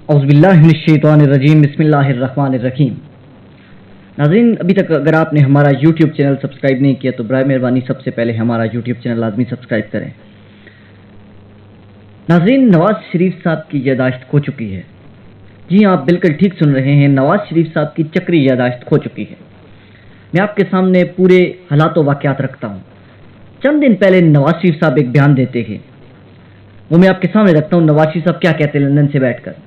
औज़ुबिल्लाहिमिनश्शैतानिर्रजीम बिस्मिल्लाहिर्रहमानिर्रहीम। नाज़रीन, अभी तक अगर आपने हमारा यूट्यूब चैनल सब्सक्राइब नहीं किया तो बराए मेहरबानी सबसे पहले हमारा यूट्यूब चैनल लाजमी सब्सक्राइब करें। नाज़रीन, नवाज शरीफ साहब की यादाश्त खो चुकी है। जी आप बिल्कुल ठीक सुन रहे हैं, नवाज शरीफ साहब की चक्री यादाश्त खो चुकी है। मैं आपके सामने पूरे हालात व वाक़यात रखता हूँ। चंद दिन पहले नवाज शरीफ साहब एक बयान देते हैं, वो मैं आपके सामने रखता हूँ। नवाज शरीफ साहब क्या कहते हैं लंदन से बैठकर।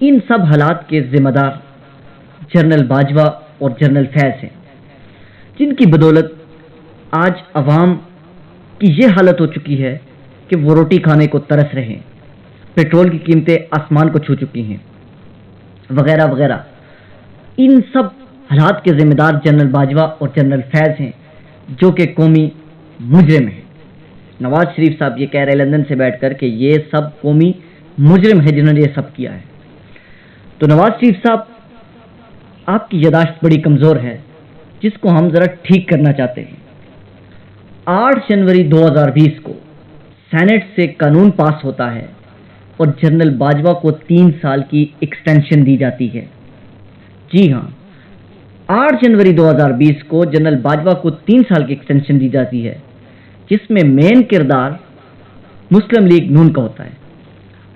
इन सब हालात के जिम्मेदार जनरल बाजवा और जनरल फैज़ हैं, जिनकी बदौलत आज अवाम की ये हालत हो चुकी है कि वो रोटी खाने को तरस रहे हैं, पेट्रोल की कीमतें आसमान को छू चुकी हैं, वगैरह वगैरह। इन सब हालात के जिम्मेदार जनरल बाजवा और जनरल फैज़ हैं, जो कि कौमी मुजरिम हैं। नवाज शरीफ साहब ये कह रहे हैं लंदन से बैठकर कि ये सब कौमी मुजरिम है जिन्होंने ये सब किया है। तो नवाज शरीफ साहब, आपकी यादाश्त बड़ी कमज़ोर है, जिसको हम ज़रा ठीक करना चाहते हैं। 8 जनवरी 2020 को सेनेट से कानून पास होता है और जनरल बाजवा को 3 साल की एक्सटेंशन दी जाती है। जी हाँ, 8 जनवरी 2020 को जनरल बाजवा को 3 साल की एक्सटेंशन दी जाती है, जिसमें मेन किरदार मुस्लिम लीग नून का होता है।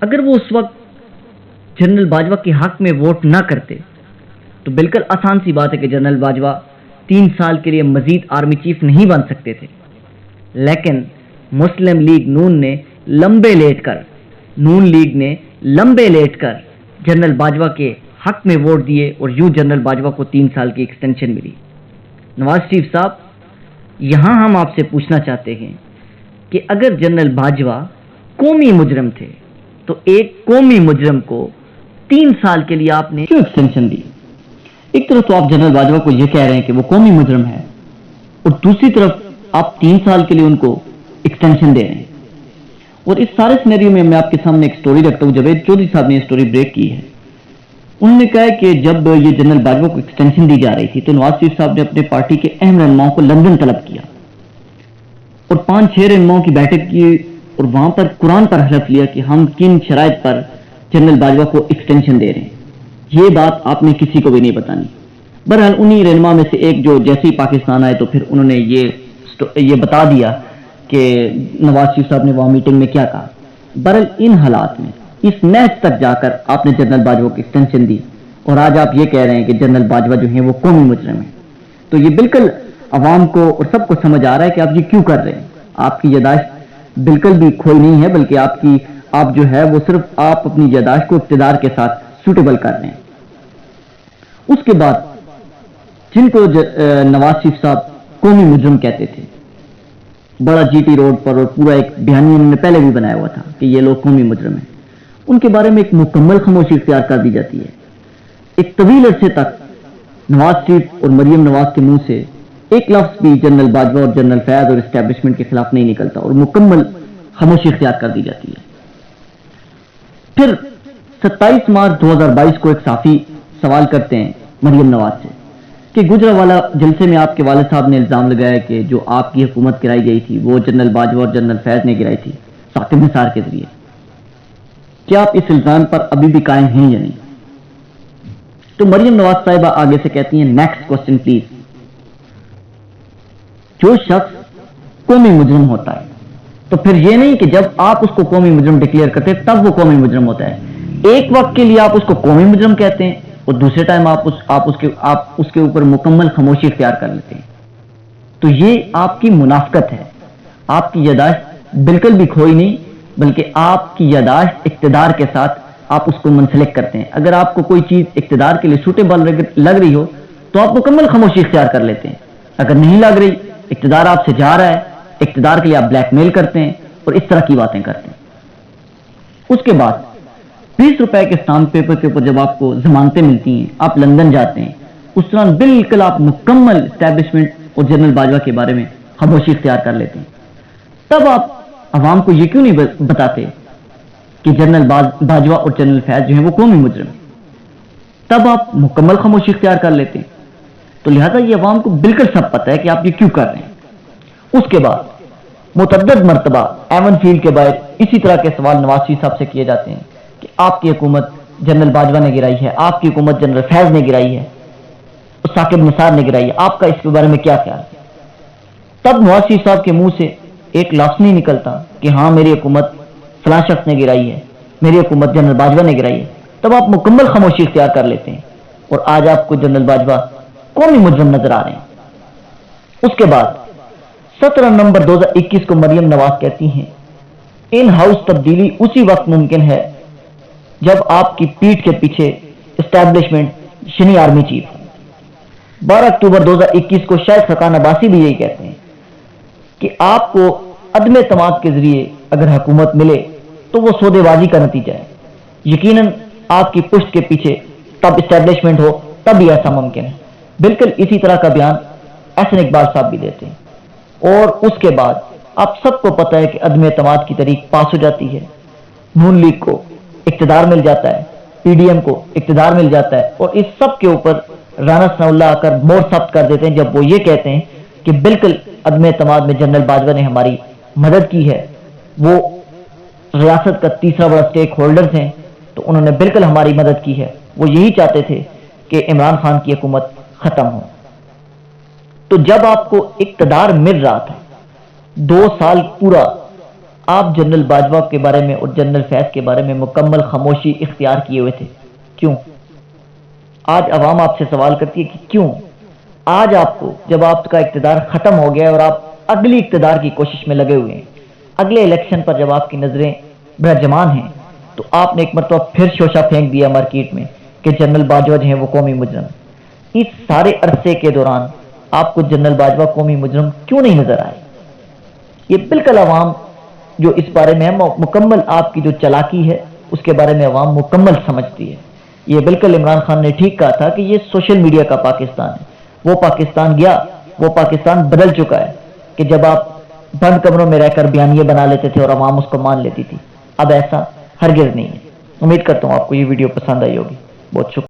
अगर वो उस वक्त जनरल बाजवा के हक में वोट ना करते तो बिल्कुल आसान सी बात है कि जनरल बाजवा 3 साल के लिए मजीद आर्मी चीफ नहीं बन सकते थे। लेकिन मुस्लिम लीग नून ने लंबे लेटकर जनरल बाजवा के हक में वोट दिए और यूं जनरल बाजवा को 3 साल की एक्सटेंशन मिली। नवाज शरीफ साहब, यहां हम आपसे पूछना चाहते हैं कि अगर जनरल बाजवा कौमी मुजरिम थे तो एक कौमी मुजरिम को 3 साल के लिए आपने क्यों एक्सटेंशन दी? एक तरफ तो आप जनरल बाजवा को यह कह रहे हैं कि वो कौमी मुजरिम है, और दूसरी तरफ आप 3 साल के लिए उनको एक्सटेंशन दे रहे हैं। और इस सारे सिनेरियो में मैं आपके सामने एक स्टोरी रखता हूं। जावेद चौधरी साहब ने स्टोरी ब्रेक की है। उन्होंने कहा है कि जब ये जनरल बाजवा को एक्सटेंशन दी जा रही थी तो नवाज शरीफ साहब ने अपने पार्टी के अहम रहनुमाओं को लंदन तलब किया और 5-6 रहनुमाओं की बैठक की और वहां पर कुरान पर हलफ लिया कि हम किन शराइत पर जनरल बाजवा को एक्सटेंशन दे रहे हैं। ये बात आपने किसी को भी नहीं बतानी। बहरहाल उन्हीं रहनुमा में से एक, जो जैसे ही पाकिस्तान आए तो फिर उन्होंने ये बता दिया कि नवाज शरीफ साहब ने वहां मीटिंग में क्या कहा। बहरहाल इन हालात में इस मैच तक जाकर आपने जनरल बाजवा को एक्सटेंशन दी और आज आप ये कह रहे हैं कि जनरल बाजवा जो है वो कौमी मुजरिम है। तो ये बिल्कुल अवाम को और सबको समझ आ रहा है कि आप ये क्यों कर रहे हैं। आपकी यादाश्त बिल्कुल भी खोई नहीं है, बल्कि आप जो है वो सिर्फ आप अपनी यादाश्त को इक़्तिदार के साथ सूटेबल कर रहे हैं। उसके बाद जिनको नवाज शरीफ साहब कौमी मुजरिम कहते थे, बड़ा जीटी रोड पर और पूरा एक बयानी उन्होंने पहले भी बनाया हुआ था कि ये लोग कौमी मुजरिम हैं, उनके बारे में एक मुकम्मल खामोशी इख्तियार कर दी जाती है। एक तवील अरसे तक नवाज शरीफ और मरियम नवाज के मुंह से एक लफ्ज भी जनरल बाजवा और जनरल फैज और एस्टेब्लिशमेंट के खिलाफ नहीं निकलता और मुकम्मल खामोशी इख्तियार कर दी जाती है। फिर 27 मार्च 2022 को एक साफी सवाल करते हैं मरियम नवाज से कि गुजरावाला जलसे में आपके वालिद साहब ने इल्जाम लगाया कि जो आपकी हुकूमत गिराई गई थी वो जनरल बाजवा और जनरल फैज ने गिराई थी साकिब निसार के जरिए। क्या आप इस इल्जाम पर अभी भी कायम हैं या नहीं? तो मरियम नवाज साहिबा आगे से कहती हैं, नेक्स्ट क्वेश्चन प्लीज। जो शख्स कौमी मुजरिम होता है तो फिर यह नहीं कि जब आप उसको कौमी मुजरिम डिक्लेयर करते हैं तब वो कौमी मुजरिम होता है। एक वक्त के लिए आप उसको कौमी मुजरिम कहते हैं और दूसरे टाइम आप उसके ऊपर मुकम्मल खामोशी इख्तियार कर लेते हैं। तो ये आपकी मुनाफकत है। आपकी यादाश्त बिल्कुल भी खोई नहीं, बल्कि आपकी यादाश्त इक़्तिदार के साथ आप उसको मुंसलिक करते हैं। अगर आपको कोई चीज इक़्तिदार के लिए सूटेबल लग रही हो तो आप मुकम्मल खामोशी इख्तियार कर लेते हैं। अगर नहीं लग रही, इक़्तिदार आपसे जा रहा है, इक़्तिदार के लिए आप ब्लैकमेल करते हैं और इस तरह की बातें करते हैं। उसके बाद 20 रुपए के स्टाम्प पेपर के ऊपर जब आपको जमानतें मिलती हैं, आप लंदन जाते हैं, उस दौरान बिल्कुल आप मुकम्मल एस्टैब्लिशमेंट और जनरल बाजवा के बारे में खामोशी इख्तियार कर लेते हैं। तब आप अवाम को यह क्यों नहीं बताते कि जनरल बाजवा और जनरल फैज जो है वो कौमी मुजरिम? तब आप मुकम्मल खामोशी इख्तियार कर लेते हैं। तो लिहाजा ये अवाम को बिल्कुल सब पता है कि आप ये क्यों कर रहे हैं। उसके बाद मुतअद्दिद मरतबा एवन फील्ड के बाहर इसी तरह के सवाल नवाज शरीफ साहब से किए जाते हैं कि आपकी हुकूमत जनरल बाजवा ने गिराई है, आपकी हुकूमत जनरल फैज ने गिराई है, साकिब निसार ने गिराई है, आपका इसके बारे में क्या ख्याल है? तब नवाज शरीफ साहब के मुंह से एक लफ्ज नहीं निकलता कि हाँ मेरी हुकूमत फलां शख्स ने गिराई है, मेरी हुकूमत जनरल बाजवा ने गिराई है। तब आप मुकम्मल खामोशी इख्तियार कर लेते हैं और आज आपको जनरल बाजवा कौमी मुजरिम नजर आ रहे हैं। उसके बाद 17 नवंबर 2021 को मरियम नवाज कहती हैं इन हाउस तब्दीली उसी वक्त मुमकिन है जब आपकी पीठ के पीछे एस्टैब्लिशमेंट शनी आर्मी चीफ हो। 12 अक्टूबर 2021 को शायद फकान अब्बासी भी यही कहते हैं कि आपको अदम तमाद के जरिए अगर हुकूमत मिले तो वो सौदेबाजी का नतीजा है, यकीनन आपकी पुष्ट के पीछे तब एस्टैब्लिशमेंट हो तब भी ऐसा मुमकिन है। बिल्कुल इसी तरह का बयान एहसन इकबाल साहब भी देते हैं। और उसके बाद आप सबको पता है कि अदम तमाद की तारीख पास हो जाती है, नून लीग को इक्तदार मिल जाता है, पीडीएम को इक्तदार मिल जाता है और इस सब के ऊपर राना सनाउल्लाह आकर मोहर सख्त कर देते हैं जब वो ये कहते हैं कि बिल्कुल अदम तमाद में जनरल बाजवा ने हमारी मदद की है, वो रियासत का तीसरा बड़ा स्टेक होल्डर्स हैं तो उन्होंने बिल्कुल हमारी मदद की है। वो यही चाहते थे कि इमरान खान की हुकूमत खत्म हो। तो जब आपको इक्तदार मिल रहा था 2 साल पूरा आप जनरल बाजवा के बारे में और जनरल फैज के बारे में मुकम्मल खामोशी इख्तियार किए हुए थे, क्यों? आज अवाम आपसे सवाल करती है कि क्यों आज आपको, जब आपका इक्तदार खत्म हो गया और आप अगली इक्तदार की कोशिश में लगे हुए हैं, अगले इलेक्शन पर जब आपकी नजरें ब्रजमान हैं, तो आपने एक मरतबा फिर शोशा फेंक दिया मार्केट में कि जनरल बाजवा जो है वो कौमी मुजरिम। इस सारे अरसे के दौरान आपको जनरल बाजवा कौमी मुजरिम क्यों नहीं नजर आए? ये बिल्कुल अवाम जो इस बारे में मुकम्मल आपकी जो चालाकी है उसके बारे में अवाम मुकम्मल समझती है। ये बिल्कुल इमरान खान ने ठीक कहा था कि ये सोशल मीडिया का पाकिस्तान है। वो पाकिस्तान गया, वो पाकिस्तान बदल चुका है कि जब आप बंद कमरों में रहकर बयानिए बना लेते थे और अवाम उसको मान लेती थी। अब ऐसा हरगिज नहीं है। उम्मीद करता हूँ आपको ये वीडियो पसंद आई होगी। बहुत शुक्रिया।